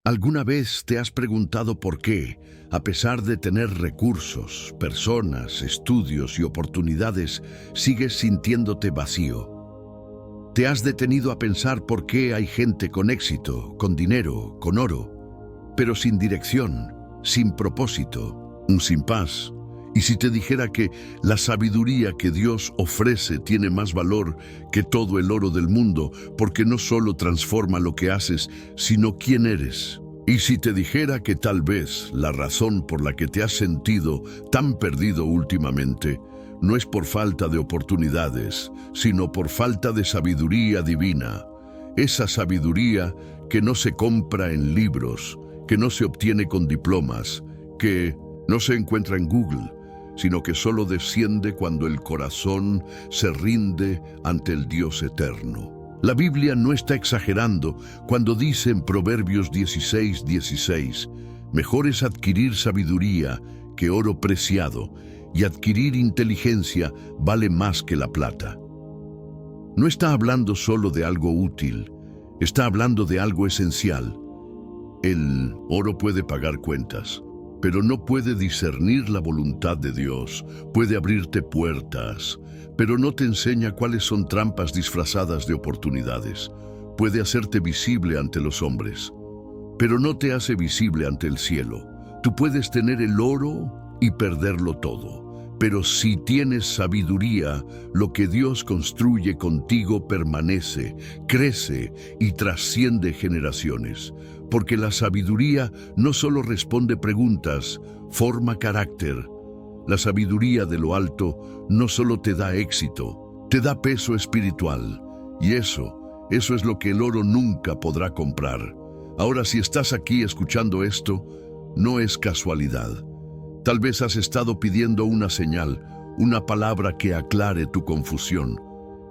¿Alguna vez te has preguntado por qué, a pesar de tener recursos, personas, estudios y oportunidades, sigues sintiéndote vacío? ¿Te has detenido a pensar por qué hay gente con éxito, con dinero, con oro, pero sin dirección, sin propósito, sin paz? Y si te dijera que la sabiduría que Dios ofrece tiene más valor que todo el oro del mundo, porque no solo transforma lo que haces, sino quién eres. Y si te dijera que tal vez la razón por la que te has sentido tan perdido últimamente no es por falta de oportunidades, sino por falta de sabiduría divina. Esa sabiduría que no se compra en libros, que no se obtiene con diplomas, que no se encuentra en Google, sino que solo desciende cuando el corazón se rinde ante el Dios eterno. La Biblia no está exagerando cuando dice en Proverbios 16:16, mejor es adquirir sabiduría que oro preciado, y adquirir inteligencia vale más que la plata. No está hablando solo de algo útil, está hablando de algo esencial. El oro puede pagar cuentas, pero no puede discernir la voluntad de Dios. Puede abrirte puertas, pero no te enseña cuáles son trampas disfrazadas de oportunidades. Puede hacerte visible ante los hombres, pero no te hace visible ante el cielo. Tú puedes tener el oro y perderlo todo, pero si tienes sabiduría, lo que Dios construye contigo permanece, crece y trasciende generaciones. Porque la sabiduría no solo responde preguntas, forma carácter. La sabiduría de lo alto no solo te da éxito, te da peso espiritual. Y eso es lo que el oro nunca podrá comprar. Ahora, si estás aquí escuchando esto, no es casualidad. Tal vez has estado pidiendo una señal, una palabra que aclare tu confusión.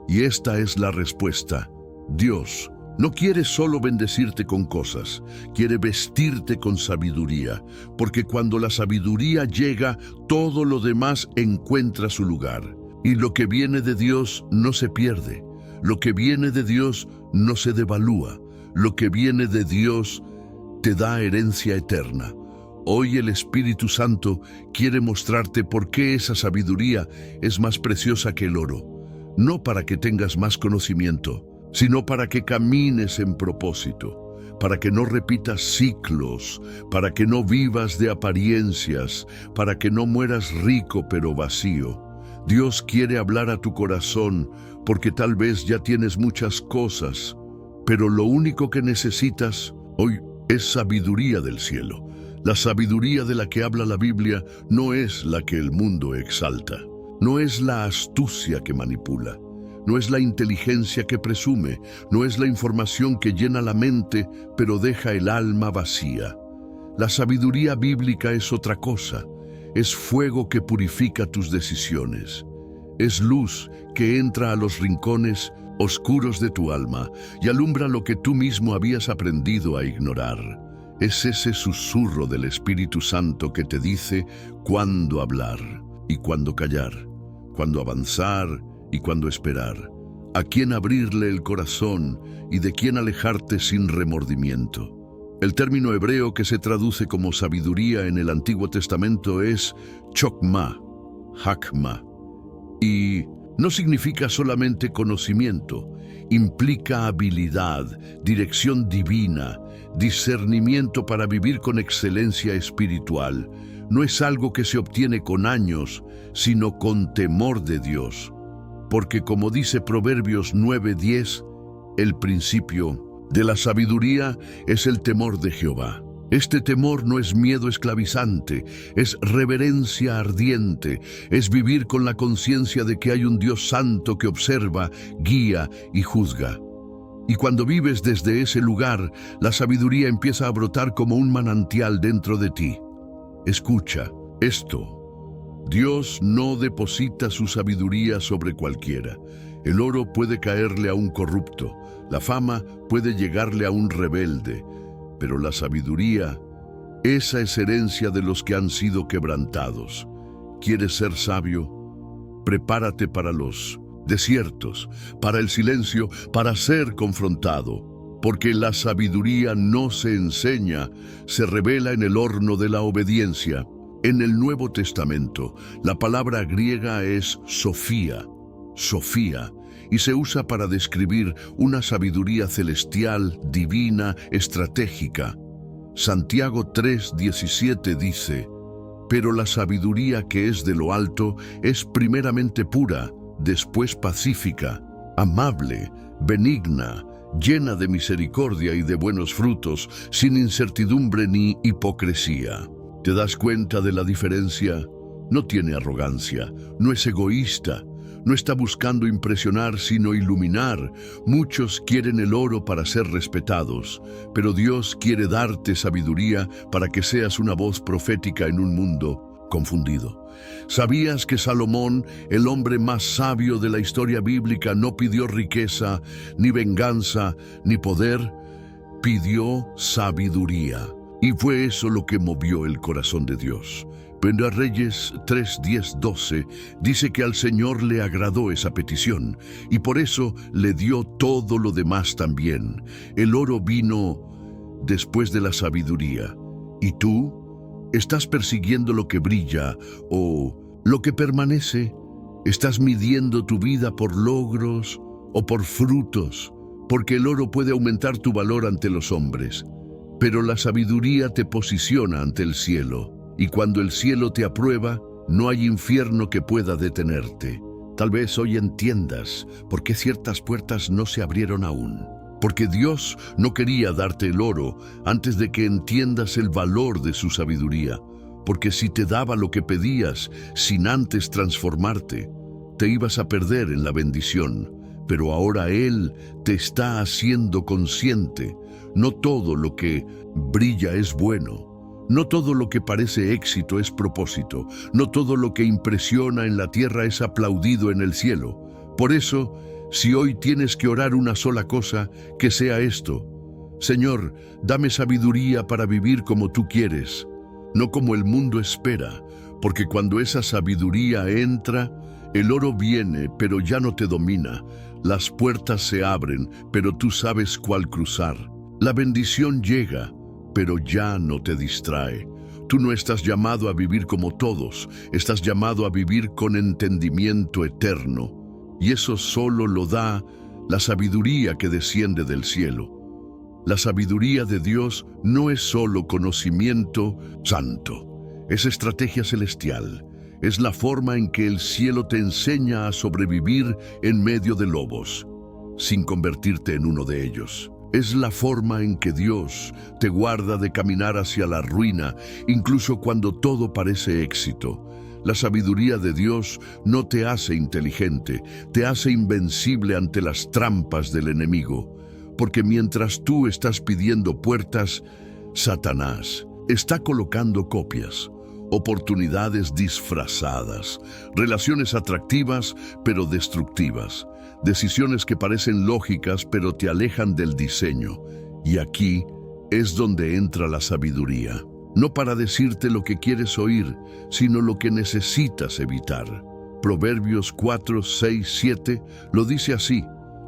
Y esta es la respuesta. Dios no quiere solo bendecirte con cosas, quiere vestirte con sabiduría, porque cuando la sabiduría llega, todo lo demás encuentra su lugar. Y lo que viene de Dios no se pierde, lo que viene de Dios no se devalúa, lo que viene de Dios te da herencia eterna. Hoy el Espíritu Santo quiere mostrarte por qué esa sabiduría es más preciosa que el oro, no para que tengas más conocimiento, sino para que camines en propósito, para que no repitas ciclos, para que no vivas de apariencias, para que no mueras rico pero vacío. Dios quiere hablar a tu corazón porque tal vez ya tienes muchas cosas, pero lo único que necesitas hoy es sabiduría del cielo. La sabiduría de la que habla la Biblia no es la que el mundo exalta, no es la astucia que manipula, no es la inteligencia que presume, no es la información que llena la mente, pero deja el alma vacía. La sabiduría bíblica es otra cosa, es fuego que purifica tus decisiones, es luz que entra a los rincones oscuros de tu alma y alumbra lo que tú mismo habías aprendido a ignorar. Es ese susurro del Espíritu Santo que te dice cuándo hablar y cuándo callar, cuándo avanzar y cuándo esperar, a quién abrirle el corazón y de quién alejarte sin remordimiento. El término hebreo que se traduce como sabiduría en el Antiguo Testamento es chokmah, hakmah, y no significa solamente conocimiento, implica habilidad, dirección divina, discernimiento para vivir con excelencia espiritual. No es algo que se obtiene con años, sino con temor de Dios. Porque como dice Proverbios 9:10, el principio de la sabiduría es el temor de Jehová. Este temor no es miedo esclavizante, es reverencia ardiente, es vivir con la conciencia de que hay un Dios santo que observa, guía y juzga. Y cuando vives desde ese lugar, la sabiduría empieza a brotar como un manantial dentro de ti. Escucha esto. Dios no deposita su sabiduría sobre cualquiera. El oro puede caerle a un corrupto, la fama puede llegarle a un rebelde, pero la sabiduría, esa es herencia de los que han sido quebrantados. ¿Quieres ser sabio? Prepárate para los desiertos, para el silencio, para ser confrontado. Porque la sabiduría no se enseña, se revela en el horno de la obediencia. En el Nuevo Testamento, la palabra griega es sofía, y se usa para describir una sabiduría celestial, divina, estratégica. Santiago 3:17 dice: pero la sabiduría que es de lo alto es primeramente pura, después pacífica, amable, benigna, llena de misericordia y de buenos frutos, sin incertidumbre ni hipocresía. ¿Te das cuenta de la diferencia? No tiene arrogancia, no es egoísta, no está buscando impresionar sino iluminar. Muchos quieren el oro para ser respetados, pero Dios quiere darte sabiduría para que seas una voz profética en un mundo confundido. ¿Sabías que Salomón, el hombre más sabio de la historia bíblica, no pidió riqueza, ni venganza, ni poder? Pidió sabiduría. Y fue eso lo que movió el corazón de Dios. Primera Reyes 3:10-12 dice que al Señor le agradó esa petición y por eso le dio todo lo demás también. El oro vino después de la sabiduría. ¿Y tú? ¿Estás persiguiendo lo que brilla o lo que permanece? ¿Estás midiendo tu vida por logros o por frutos? Porque el oro puede aumentar tu valor ante los hombres, pero la sabiduría te posiciona ante el cielo. Y cuando el cielo te aprueba, no hay infierno que pueda detenerte. Tal vez hoy entiendas por qué ciertas puertas no se abrieron aún. Porque Dios no quería darte el oro antes de que entiendas el valor de su sabiduría. Porque si te daba lo que pedías sin antes transformarte, te ibas a perder en la bendición. Pero ahora Él te está haciendo consciente. No todo lo que brilla es bueno. No todo lo que parece éxito es propósito. No todo lo que impresiona en la tierra es aplaudido en el cielo. Por eso, si hoy tienes que orar una sola cosa, que sea esto: Señor, dame sabiduría para vivir como tú quieres, no como el mundo espera, porque cuando esa sabiduría entra, el oro viene, pero ya no te domina. Las puertas se abren, pero tú sabes cuál cruzar. La bendición llega, pero ya no te distrae. Tú no estás llamado a vivir como todos, estás llamado a vivir con entendimiento eterno. Y eso solo lo da la sabiduría que desciende del cielo. La sabiduría de Dios no es solo conocimiento santo, es estrategia celestial. Es la forma en que el cielo te enseña a sobrevivir en medio de lobos, sin convertirte en uno de ellos. Es la forma en que Dios te guarda de caminar hacia la ruina, incluso cuando todo parece éxito. La sabiduría de Dios no te hace inteligente, te hace invencible ante las trampas del enemigo. Porque mientras tú estás pidiendo puertas, Satanás está colocando copias, oportunidades disfrazadas, relaciones atractivas pero destructivas, decisiones que parecen lógicas pero te alejan del diseño. Y aquí es donde entra la sabiduría. No para decirte lo que quieres oír, sino lo que necesitas evitar. Proverbios 4, 6, 7 lo dice así: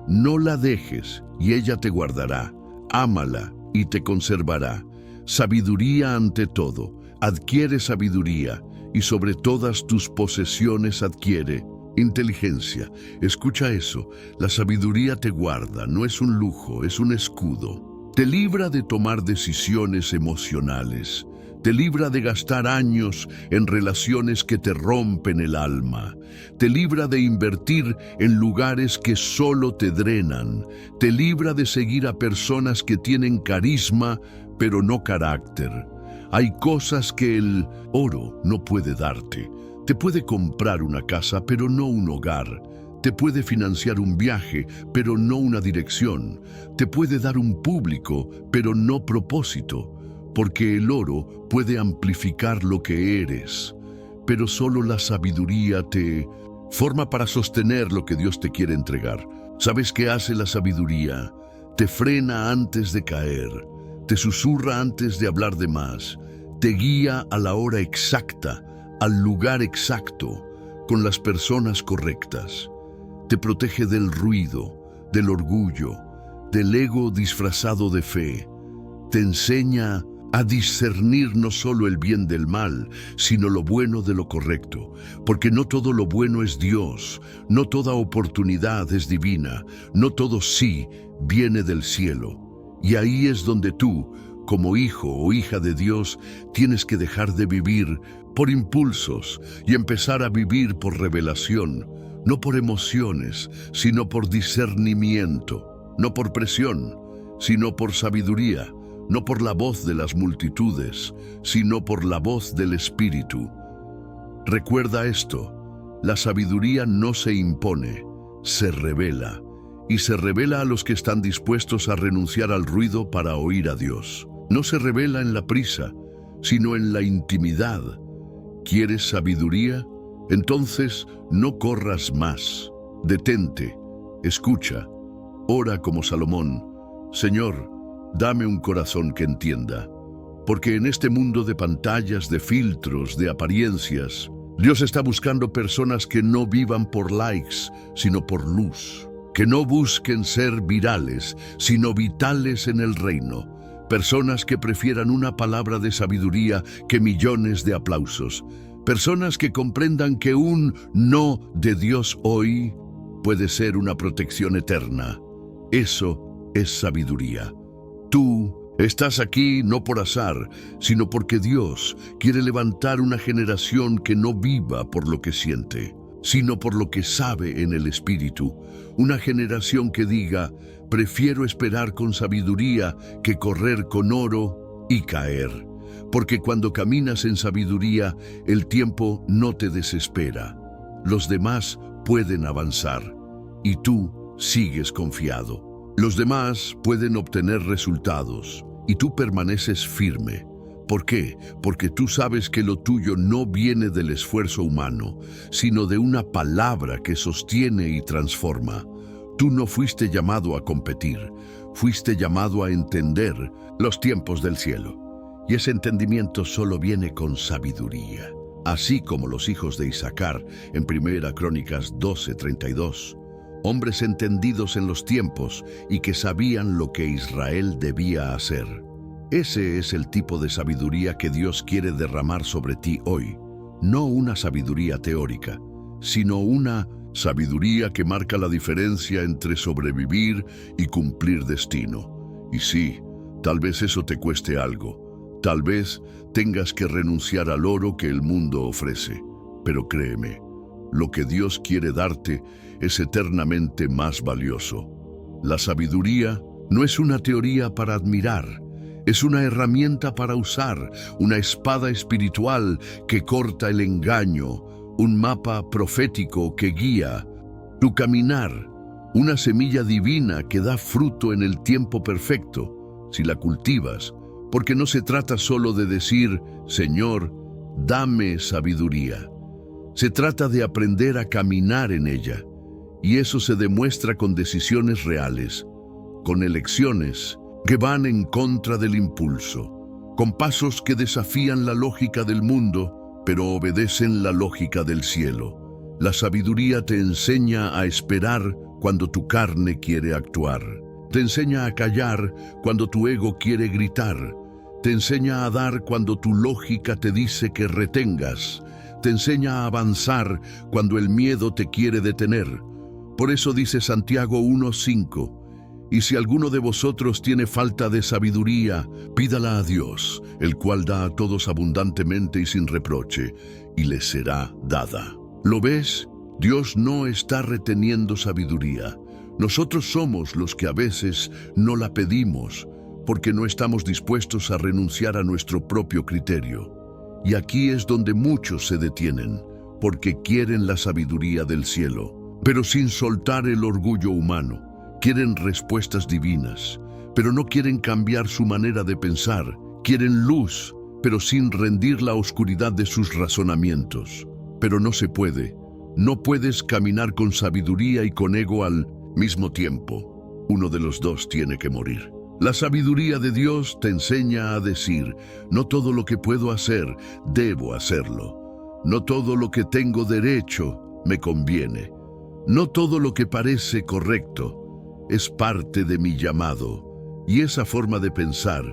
no la dejes y ella te guardará, ámala y te conservará. Sabiduría ante todo, adquiere sabiduría y sobre todas tus posesiones adquiere inteligencia. Escucha eso, la sabiduría te guarda, no es un lujo, es un escudo. Te libra de tomar decisiones emocionales. Te libra de gastar años en relaciones que te rompen el alma. Te libra de invertir en lugares que solo te drenan. Te libra de seguir a personas que tienen carisma, pero no carácter. Hay cosas que el oro no puede darte. Te puede comprar una casa, pero no un hogar. Te puede financiar un viaje, pero no una dirección. Te puede dar un público, pero no propósito. Porque el oro puede amplificar lo que eres, pero solo la sabiduría te forma para sostener lo que Dios te quiere entregar. ¿Sabes qué hace la sabiduría? Te frena antes de caer, te susurra antes de hablar de más, te guía a la hora exacta, al lugar exacto, con las personas correctas. Te protege del ruido, del orgullo, del ego disfrazado de fe. Te enseña a discernir no solo el bien del mal, sino lo bueno de lo correcto, porque no todo lo bueno es Dios, no toda oportunidad es divina, no todo sí viene del cielo. Y ahí es donde tú, como hijo o hija de Dios, tienes que dejar de vivir por impulsos y empezar a vivir por revelación, no por emociones, sino por discernimiento, no por presión, sino por sabiduría, no por la voz de las multitudes, sino por la voz del Espíritu. Recuerda esto, la sabiduría no se impone, se revela, y se revela a los que están dispuestos a renunciar al ruido para oír a Dios. No se revela en la prisa, sino en la intimidad. ¿Quieres sabiduría? Entonces no corras más. Detente, escucha, ora como Salomón. Señor, dame un corazón que entienda, porque en este mundo de pantallas, de filtros, de apariencias, Dios está buscando personas que no vivan por likes, sino por luz, que no busquen ser virales, sino vitales en el reino, personas que prefieran una palabra de sabiduría que millones de aplausos, personas que comprendan que un no de Dios hoy puede ser una protección eterna. Eso es sabiduría. Tú estás aquí no por azar, sino porque Dios quiere levantar una generación que no viva por lo que siente, sino por lo que sabe en el Espíritu. Una generación que diga, prefiero esperar con sabiduría que correr con oro y caer. Porque cuando caminas en sabiduría, el tiempo no te desespera. Los demás pueden avanzar y tú sigues confiado. Los demás pueden obtener resultados y tú permaneces firme. ¿Por qué? Porque tú sabes que lo tuyo no viene del esfuerzo humano, sino de una palabra que sostiene y transforma. Tú no fuiste llamado a competir, fuiste llamado a entender los tiempos del cielo. Y ese entendimiento solo viene con sabiduría. Así como los hijos de Isaacar en 1 Crónicas 12:32. Hombres entendidos en los tiempos y que sabían lo que Israel debía hacer. Ese es el tipo de sabiduría que Dios quiere derramar sobre ti hoy. No una sabiduría teórica, sino una sabiduría que marca la diferencia entre sobrevivir y cumplir destino. Y sí, tal vez eso te cueste algo. Tal vez tengas que renunciar al oro que el mundo ofrece. Pero créeme, lo que Dios quiere darte es eternamente más valioso. La sabiduría no es una teoría para admirar, es una herramienta para usar, una espada espiritual que corta el engaño, un mapa profético que guía tu caminar, una semilla divina que da fruto en el tiempo perfecto, si la cultivas, porque no se trata solo de decir, Señor, dame sabiduría. Se trata de aprender a caminar en ella, y eso se demuestra con decisiones reales, con elecciones que van en contra del impulso, con pasos que desafían la lógica del mundo, pero obedecen la lógica del cielo. La sabiduría te enseña a esperar cuando tu carne quiere actuar. Te enseña a callar cuando tu ego quiere gritar. Te enseña a dar cuando tu lógica te dice que retengas. Te enseña a avanzar cuando el miedo te quiere detener. Por eso dice Santiago 1:5, y si alguno de vosotros tiene falta de sabiduría, pídala a Dios, el cual da a todos abundantemente y sin reproche, y le será dada. ¿Lo ves? Dios no está reteniendo sabiduría. Nosotros somos los que a veces no la pedimos, porque no estamos dispuestos a renunciar a nuestro propio criterio. Y aquí es donde muchos se detienen, porque quieren la sabiduría del cielo, pero sin soltar el orgullo humano. Quieren respuestas divinas, pero no quieren cambiar su manera de pensar. Quieren luz, pero sin rendir la oscuridad de sus razonamientos. Pero no se puede. No puedes caminar con sabiduría y con ego al mismo tiempo. Uno de los dos tiene que morir. La sabiduría de Dios te enseña a decir, no todo lo que puedo hacer, debo hacerlo. No todo lo que tengo derecho, me conviene. No todo lo que parece correcto, es parte de mi llamado. Y esa forma de pensar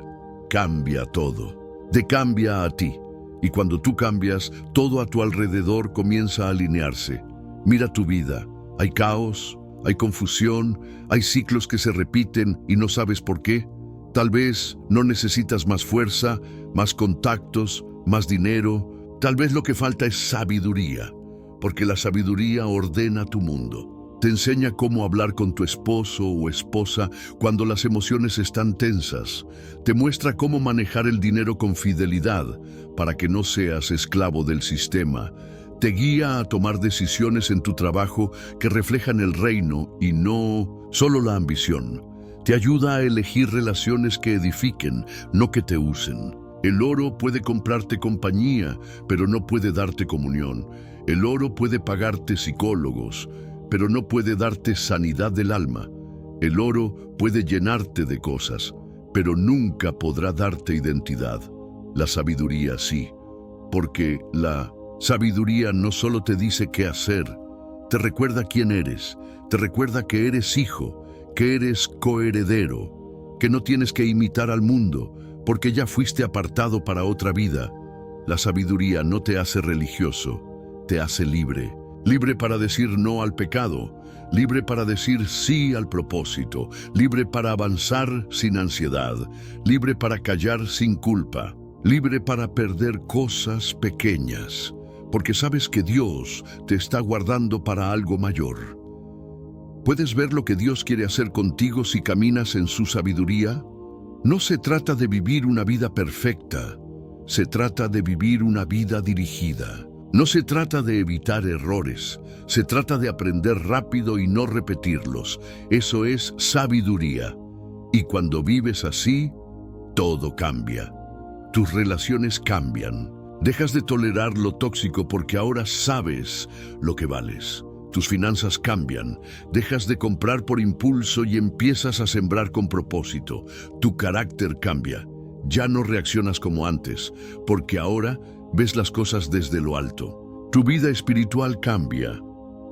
cambia todo. Te cambia a ti. Y cuando tú cambias, todo a tu alrededor comienza a alinearse. Mira tu vida. Hay caos, hay confusión, hay ciclos que se repiten y no sabes por qué. Tal vez no necesitas más fuerza, más contactos, más dinero. Tal vez lo que falta es sabiduría, porque la sabiduría ordena tu mundo. Te enseña cómo hablar con tu esposo o esposa cuando las emociones están tensas. Te muestra cómo manejar el dinero con fidelidad para que no seas esclavo del sistema. Te guía a tomar decisiones en tu trabajo que reflejan el reino y no solo la ambición. Te ayuda a elegir relaciones que edifiquen, no que te usen. El oro puede comprarte compañía, pero no puede darte comunión. El oro puede pagarte psicólogos, pero no puede darte sanidad del alma. El oro puede llenarte de cosas, pero nunca podrá darte identidad. La sabiduría sí, porque la sabiduría no solo te dice qué hacer, te recuerda quién eres, te recuerda que eres hijo, que eres coheredero, que no tienes que imitar al mundo, porque ya fuiste apartado para otra vida. La sabiduría no te hace religioso, te hace libre. Libre para decir no al pecado, libre para decir sí al propósito, libre para avanzar sin ansiedad, libre para callar sin culpa, libre para perder cosas pequeñas, porque sabes que Dios te está guardando para algo mayor. ¿Puedes ver lo que Dios quiere hacer contigo si caminas en su sabiduría? No se trata de vivir una vida perfecta, se trata de vivir una vida dirigida. No se trata de evitar errores, se trata de aprender rápido y no repetirlos. Eso es sabiduría. Y cuando vives así, todo cambia. Tus relaciones cambian. Dejas de tolerar lo tóxico porque ahora sabes lo que vales. Tus finanzas cambian. Dejas de comprar por impulso y empiezas a sembrar con propósito. Tu carácter cambia. Ya no reaccionas como antes, porque ahora ves las cosas desde lo alto. Tu vida espiritual cambia.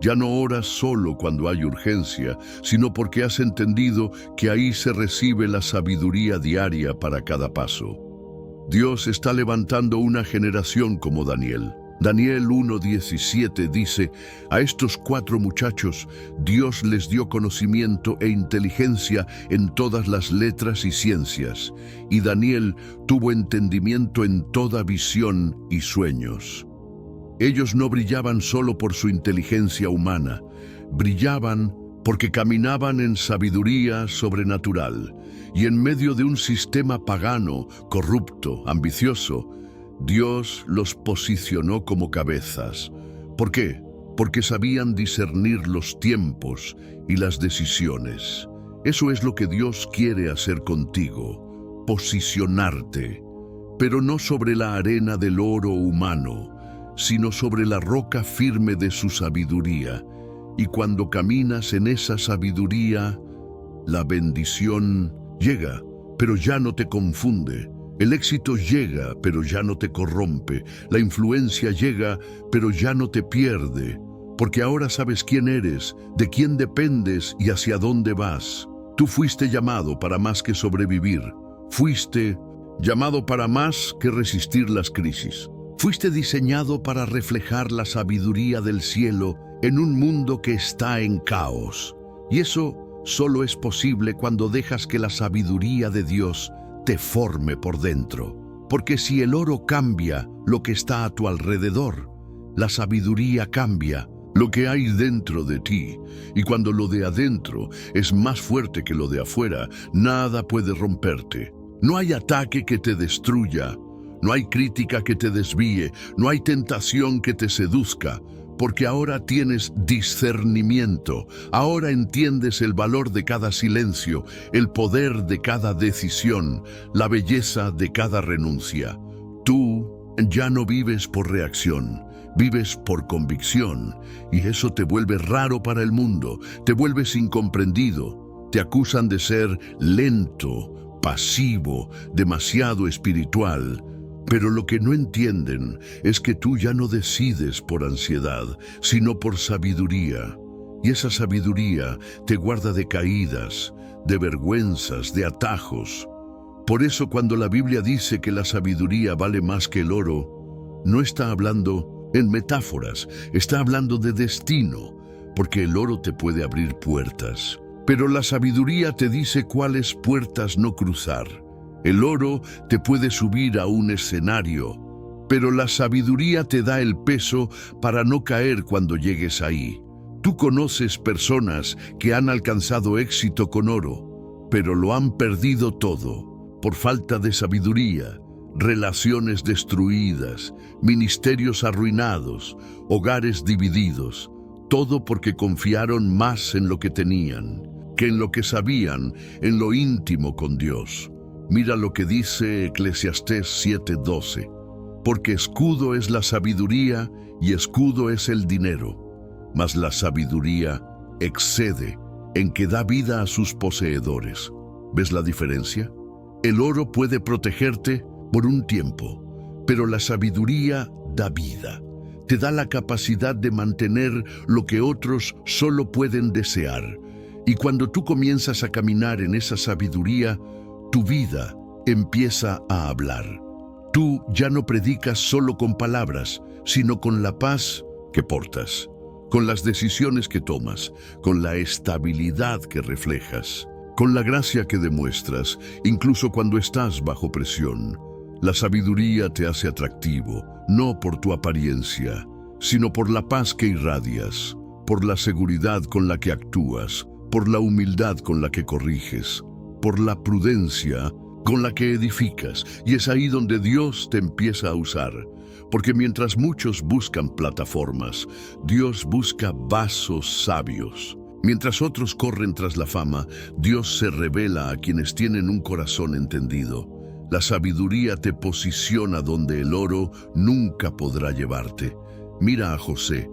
Ya no oras solo cuando hay urgencia, sino porque has entendido que ahí se recibe la sabiduría diaria para cada paso. Dios está levantando una generación como Daniel. Daniel 1:17 dice, a estos 4 muchachos Dios les dio conocimiento e inteligencia en todas las letras y ciencias, y Daniel tuvo entendimiento en toda visión y sueños. Ellos no brillaban solo por su inteligencia humana, brillaban porque caminaban en sabiduría sobrenatural, y en medio de un sistema pagano, corrupto, ambicioso, Dios los posicionó como cabezas. ¿Por qué? Porque sabían discernir los tiempos y las decisiones. Eso es lo que Dios quiere hacer contigo, posicionarte, pero no sobre la arena del oro humano, sino sobre la roca firme de su sabiduría. Y cuando caminas en esa sabiduría, la bendición llega, pero ya no te confunde. El éxito llega, pero ya no te corrompe. La influencia llega, pero ya no te pierde. Porque ahora sabes quién eres, de quién dependes y hacia dónde vas. Tú fuiste llamado para más que sobrevivir. Fuiste llamado para más que resistir las crisis. Fuiste diseñado para reflejar la sabiduría del cielo en un mundo que está en caos. Y eso solo es posible cuando dejas que la sabiduría de Dios te forme por dentro. Porque si el oro cambia lo que está a tu alrededor, la sabiduría cambia lo que hay dentro de ti. Y cuando lo de adentro es más fuerte que lo de afuera, nada puede romperte. No hay ataque que te destruya, no hay crítica que te desvíe, no hay tentación que te seduzca. Porque ahora tienes discernimiento, ahora entiendes el valor de cada silencio, el poder de cada decisión, la belleza de cada renuncia. Tú ya no vives por reacción, vives por convicción, y eso te vuelve raro para el mundo, te vuelves incomprendido, te acusan de ser lento, pasivo, demasiado espiritual. Pero lo que no entienden es que tú ya no decides por ansiedad, sino por sabiduría. Y esa sabiduría te guarda de caídas, de vergüenzas, de atajos. Por eso cuando la Biblia dice que la sabiduría vale más que el oro, no está hablando en metáforas, está hablando de destino, porque el oro te puede abrir puertas. Pero la sabiduría te dice cuáles puertas no cruzar. El oro te puede subir a un escenario, pero la sabiduría te da el peso para no caer cuando llegues ahí. Tú conoces personas que han alcanzado éxito con oro, pero lo han perdido todo por falta de sabiduría, relaciones destruidas, ministerios arruinados, hogares divididos, todo porque confiaron más en lo que tenían que en lo que sabían, en lo íntimo con Dios. Mira lo que dice Eclesiastés 7:12. Porque escudo es la sabiduría y escudo es el dinero, mas la sabiduría excede en que da vida a sus poseedores. ¿Ves la diferencia? El oro puede protegerte por un tiempo, pero la sabiduría da vida. Te da la capacidad de mantener lo que otros solo pueden desear. Y cuando tú comienzas a caminar en esa sabiduría, tu vida empieza a hablar. Tú ya no predicas solo con palabras, sino con la paz que portas, con las decisiones que tomas, con la estabilidad que reflejas, con la gracia que demuestras, incluso cuando estás bajo presión. La sabiduría te hace atractivo, no por tu apariencia, sino por la paz que irradias, por la seguridad con la que actúas, por la humildad con la que corriges, por la prudencia con la que edificas. Y es ahí donde Dios te empieza a usar. Porque mientras muchos buscan plataformas, Dios busca vasos sabios. Mientras otros corren tras la fama, Dios se revela a quienes tienen un corazón entendido. La sabiduría te posiciona donde el oro nunca podrá llevarte. Mira a José.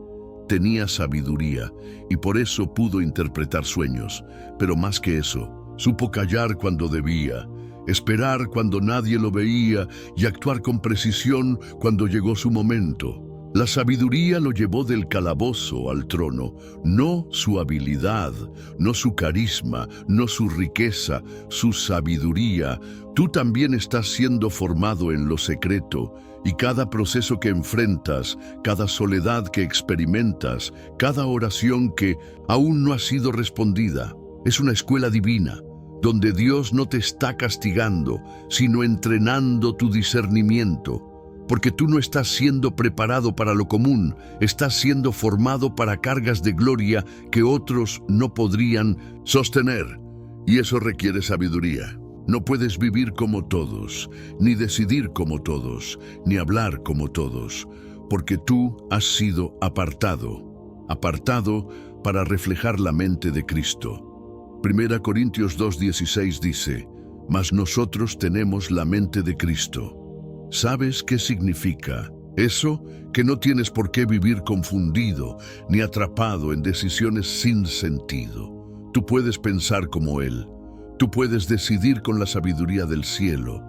Tenía sabiduría y por eso pudo interpretar sueños, pero más que eso, supo callar cuando debía, esperar cuando nadie lo veía y actuar con precisión cuando llegó su momento. La sabiduría lo llevó del calabozo al trono, no su habilidad, no su carisma, no su riqueza, su sabiduría. Tú también estás siendo formado en lo secreto, y cada proceso que enfrentas, cada soledad que experimentas, cada oración que aún no ha sido respondida, es una escuela divina, donde Dios no te está castigando, sino entrenando tu discernimiento. Porque tú no estás siendo preparado para lo común, estás siendo formado para cargas de gloria que otros no podrían sostener. Y eso requiere sabiduría. No puedes vivir como todos, ni decidir como todos, ni hablar como todos, porque tú has sido apartado para reflejar la mente de Cristo. 1 Corintios 2:16 dice, mas nosotros tenemos la mente de Cristo. ¿Sabes qué significa eso? Que no tienes por qué vivir confundido ni atrapado en decisiones sin sentido. Tú puedes pensar como Él. Tú puedes decidir con la sabiduría del cielo.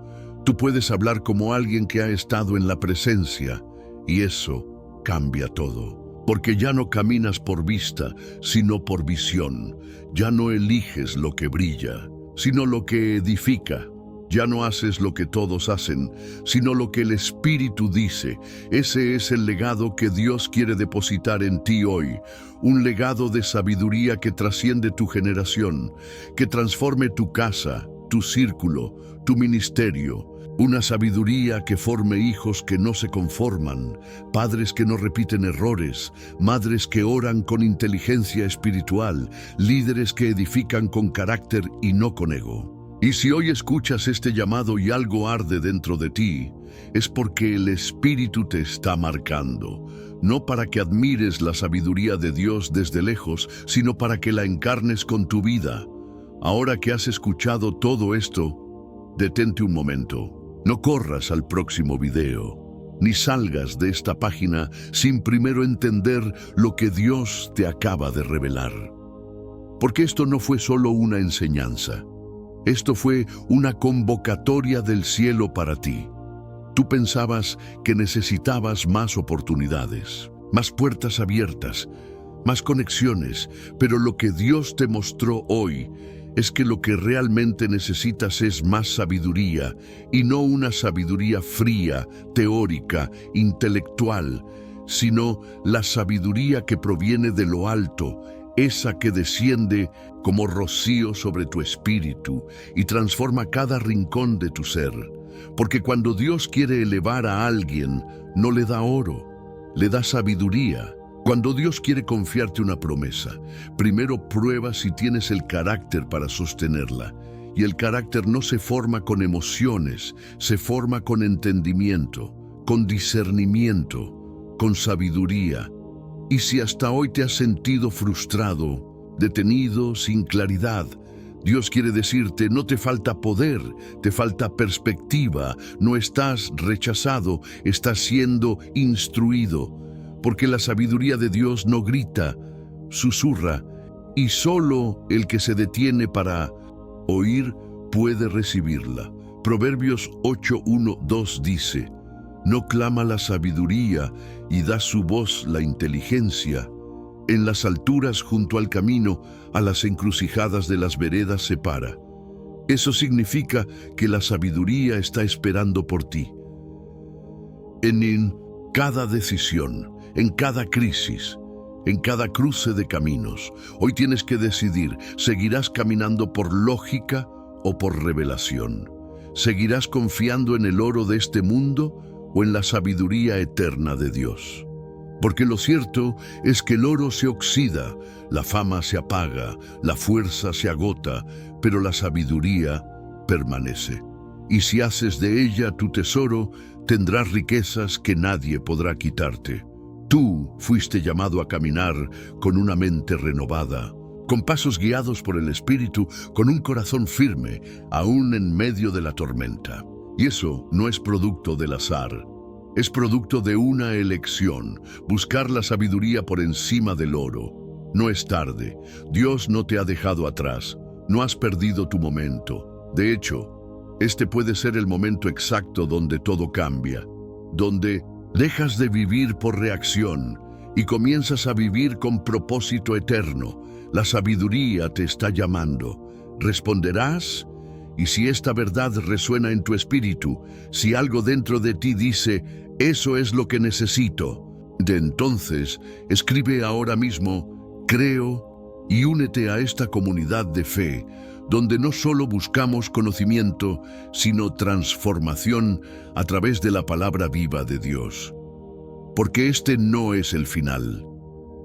Tú puedes hablar como alguien que ha estado en la presencia. Y eso cambia todo. Porque ya no caminas por vista, sino por visión. Ya no eliges lo que brilla, sino lo que edifica. Ya no haces lo que todos hacen, sino lo que el Espíritu dice. Ese es el legado que Dios quiere depositar en ti hoy. Un legado de sabiduría que trasciende tu generación, que transforme tu casa, tu círculo, tu ministerio. Una sabiduría que forme hijos que no se conforman, padres que no repiten errores, madres que oran con inteligencia espiritual, líderes que edifican con carácter y no con ego. Y si hoy escuchas este llamado y algo arde dentro de ti, es porque el Espíritu te está marcando, no para que admires la sabiduría de Dios desde lejos, sino para que la encarnes con tu vida. Ahora que has escuchado todo esto, detente un momento. No corras al próximo video, ni salgas de esta página sin primero entender lo que Dios te acaba de revelar. Porque esto no fue solo una enseñanza. Esto fue una convocatoria del cielo para ti. Tú pensabas que necesitabas más oportunidades, más puertas abiertas, más conexiones, pero lo que Dios te mostró hoy es que lo que realmente necesitas es más sabiduría, y no una sabiduría fría, teórica, intelectual, sino la sabiduría que proviene de lo alto, esa que desciende como rocío sobre tu espíritu y transforma cada rincón de tu ser. Porque cuando Dios quiere elevar a alguien, no le da oro, le da sabiduría. Cuando Dios quiere confiarte una promesa, primero prueba si tienes el carácter para sostenerla. Y el carácter no se forma con emociones, se forma con entendimiento, con discernimiento, con sabiduría. Y si hasta hoy te has sentido frustrado, detenido, sin claridad, Dios quiere decirte, no te falta poder, te falta perspectiva, no estás rechazado, estás siendo instruido. Porque la sabiduría de Dios no grita, susurra, y solo el que se detiene para oír puede recibirla. Proverbios 8:1-2 dice, no clama la sabiduría y da su voz la inteligencia. En las alturas junto al camino, a las encrucijadas de las veredas se para. Eso significa que la sabiduría está esperando por ti. En cada decisión, en cada crisis, en cada cruce de caminos, hoy tienes que decidir, ¿seguirás caminando por lógica o por revelación? ¿Seguirás confiando en el oro de este mundo o en la sabiduría eterna de Dios? Porque lo cierto es que el oro se oxida, la fama se apaga, la fuerza se agota, pero la sabiduría permanece. Y si haces de ella tu tesoro, tendrás riquezas que nadie podrá quitarte. Tú fuiste llamado a caminar con una mente renovada, con pasos guiados por el Espíritu, con un corazón firme, aún en medio de la tormenta. Y eso no es producto del azar, es producto de una elección, buscar la sabiduría por encima del oro. No es tarde, Dios no te ha dejado atrás, no has perdido tu momento. De hecho, este puede ser el momento exacto donde todo cambia, donde dejas de vivir por reacción y comienzas a vivir con propósito eterno. La sabiduría te está llamando. ¿Responderás? Y si esta verdad resuena en tu espíritu, si algo dentro de ti dice, eso es lo que necesito, de entonces escribe ahora mismo, creo, y únete a esta comunidad de fe, donde no solo buscamos conocimiento, sino transformación a través de la palabra viva de Dios. Porque este no es el final.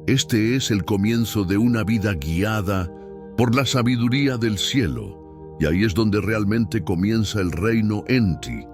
Este es el comienzo de una vida guiada por la sabiduría del cielo. Y ahí es donde realmente comienza el reino en ti.